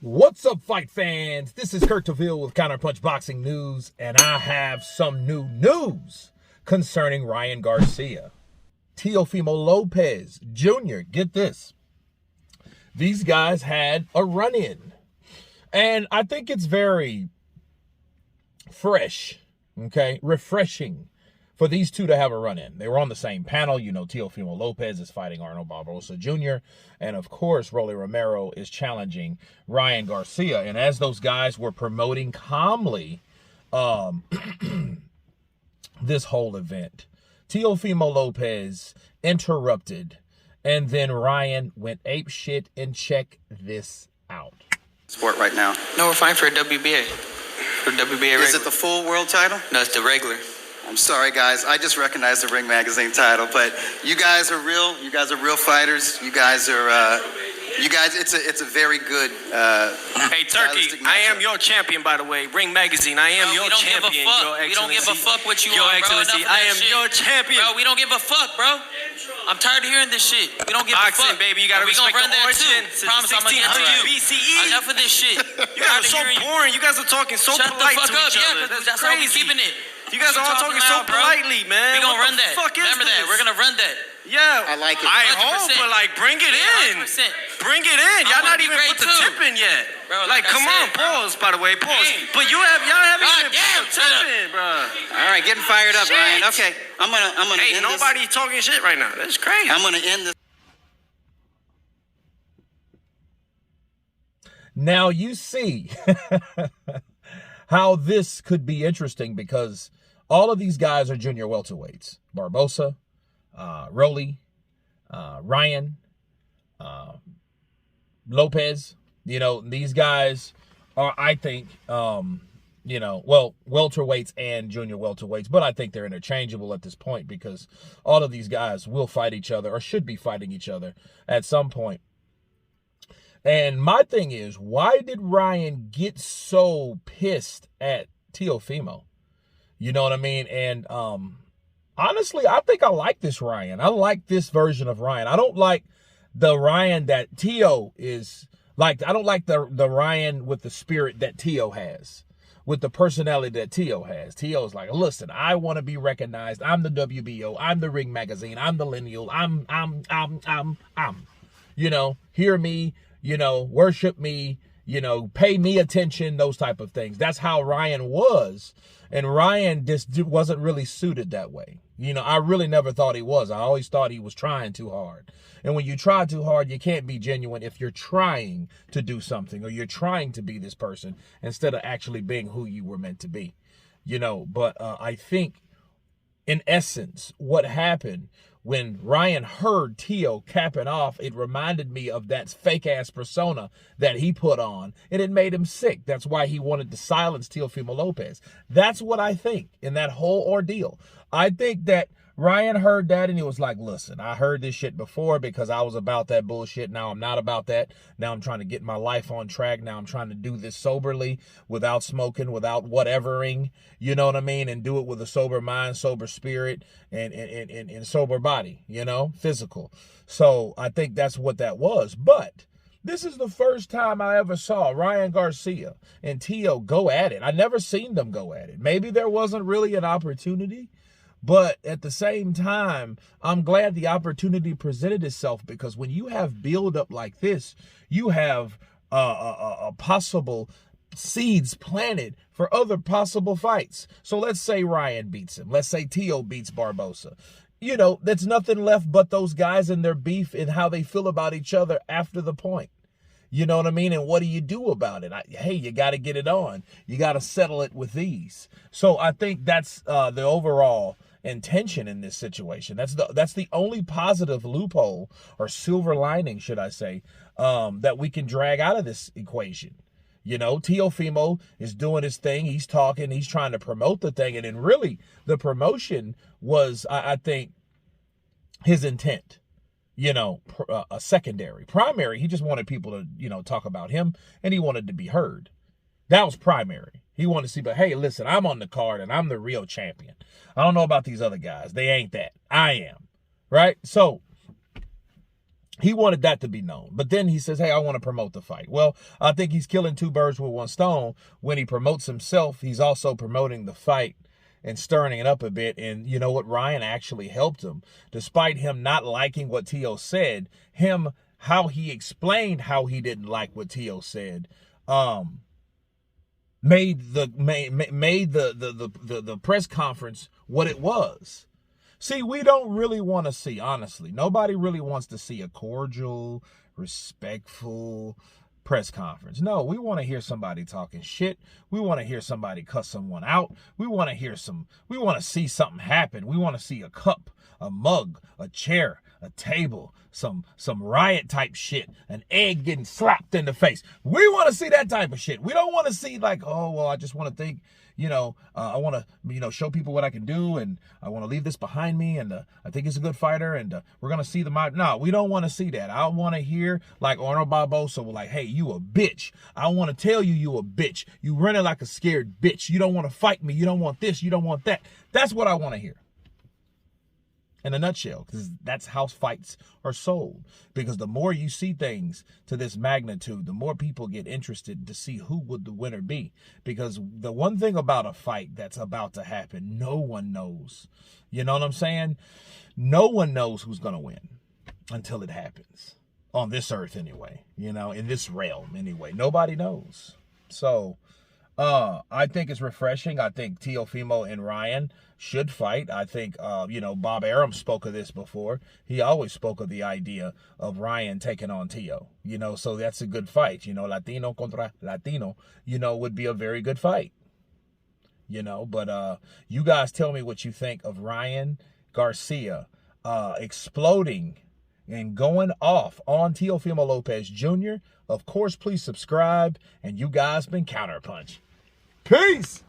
What's up, fight fans? This is Kurt Teofimo with Counterpunch Boxing News, and I have some new news concerning Ryan Garcia. Teofimo Lopez Jr., get this. These guys had a run-in, and I think it's very fresh, refreshing for these two to have a run-in. They were on the same panel. You know, Teofimo Lopez is fighting Arnold Barboza Jr., and of course, Rolly Romero is challenging Ryan Garcia. And as those guys were promoting calmly this whole event, Teofimo Lopez interrupted, and then Ryan went apeshit. And check this out. Sport right now. No, we're fighting for a WBA. For WBA regular. Is it the full world title? No, it's the regular. I'm sorry, guys. I just recognized the Ring Magazine title, but you guys are real. You guys are real fighters. You guys are. It's a very good. Hey, Turkey, I am your champion, by the way. Ring Magazine, I am your champion. We don't give a fuck what you Your are, bro. Excellency, I am your champion. Bro, we don't give a fuck, bro. I'm tired of hearing this shit. We don't give a fuck. Boxing, baby, you gotta respect the origin. Promise I'm gonna get to you. BCE. Enough of this shit. You guys are so boring. You guys are talking so polite to each other. That's how we keeping it. You guys are all talking so politely, man. We gonna run that. Remember that. We're gonna run that. Yeah, I like it. I hope, but like, bring it in. 100%. Bring it in. Y'all not even put the tip in yet. Bro, like, come on, pause, by the way, pause. But y'all haven't even put the tip in, bro. All right, getting fired up, Ryan. Okay, I'm gonna Hey, end nobody talking shit right now. That's crazy. I'm gonna end this. Now you see how this could be interesting, because all of these guys are junior welterweights. Barboza, Rolly, Ryan, Lopez. You know, these guys are, I think, welterweights and junior welterweights, but I think they're interchangeable at this point, because all of these guys will fight each other, or should be fighting each other at some point. And my thing is, why did Ryan get so pissed at Teofimo? You know what I mean? And honestly, I think I like this Ryan. I like this version of Ryan. I don't like the Ryan that Teo is like. I don't like the Ryan with the spirit that Teo has, with the personality that Teo has. Teo's like, listen, I want to be recognized. I'm the WBO. I'm the Ring Magazine. I'm the lineal. I'm. You know, hear me. You know, worship me. You know, pay me attention. Those type of things. That's how Ryan was. And Ryan just wasn't really suited that way. You know, I really never thought he was. I always thought he was trying too hard. And when you try too hard, you can't be genuine if you're trying to do something, or you're trying to be this person instead of actually being who you were meant to be. You know, but I think, in essence, what happened when Ryan heard Teo capping off, it reminded me of that fake-ass persona that he put on, and it made him sick. That's why he wanted to silence Teofimo Lopez. That's what I think in that whole ordeal. I think that Ryan heard that, and he was like, listen, I heard this shit before because I was about that bullshit. Now I'm not about that. Now I'm trying to get my life on track. Now I'm trying to do this soberly, without smoking, without whatevering, you know what I mean? And do it with a sober mind, sober spirit, and sober body, you know, physical. So I think that's what that was. But this is the first time I ever saw Ryan Garcia and Teo go at it. I never seen them go at it. Maybe there wasn't really an opportunity. But at the same time, I'm glad the opportunity presented itself, because when you have build-up like this, you have a possible seeds planted for other possible fights. So let's say Ryan beats him. Let's say Teo beats Barboza. You know, there's nothing left but those guys and their beef and how they feel about each other after the point. You know what I mean? And what do you do about it? Hey, you got to get it on. You got to settle it with these. So I think that's the overall intention in this situation. That's the only positive loophole, or silver lining, should I say, that we can drag out of this equation. You know, Teofimo is doing his thing. He's talking. He's trying to promote the thing. And then really the promotion was, I think, his intent. You know, a secondary. Primary, he just wanted people to, you know, talk about him, and he wanted to be heard. That was primary. He wanted to see, but hey, listen, I'm on the card and I'm the real champion. I don't know about these other guys. They ain't that. I am. Right? So He wanted that to be known. But then he says, hey, I want to promote the fight. Well, I think he's killing two birds with one stone. When he promotes himself, he's also promoting the fight and stirring it up a bit. And you know what? Ryan actually helped him. Despite him not liking what Teo said, how he explained how he didn't like what Teo said, made the press conference what it was. See, we don't really want to see, honestly, nobody really wants to see a cordial, respectful press conference. No, we want to hear somebody talking shit. We want to hear somebody cuss someone out. We want to see something happen. We want to see a cup, a mug, a chair, a table, some riot type shit, an egg getting slapped in the face. We want to see that type of shit. We don't want to see like, oh, well, I just want to think, I want to, show people what I can do, and I want to leave this behind me, and I think he's a good fighter, and we're going to see the mind. No, we don't want to see that. I want to hear like Arnold Barbosa, like, hey, you a bitch. I want to tell you a bitch. You running like a scared bitch. You don't want to fight me. You don't want this. You don't want that. That's what I want to hear. In a nutshell, because that's how fights are sold. Because the more you see things to this magnitude, the more people get interested to see who would the winner be. Because the one thing about a fight that's about to happen, no one knows. You know what I'm saying? No one knows who's going to win until it happens. On this earth anyway, in this realm anyway. Nobody knows. So I think it's refreshing. I think Teofimo and Ryan should fight. I think, Bob Arum spoke of this before. He always spoke of the idea of Ryan taking on Teo, so that's a good fight. Latino contra Latino, would be a very good fight, but you guys tell me what you think of Ryan Garcia exploding and going off on Teofimo Lopez Jr. Of course, please subscribe, and you guys been Counterpunch. Peace!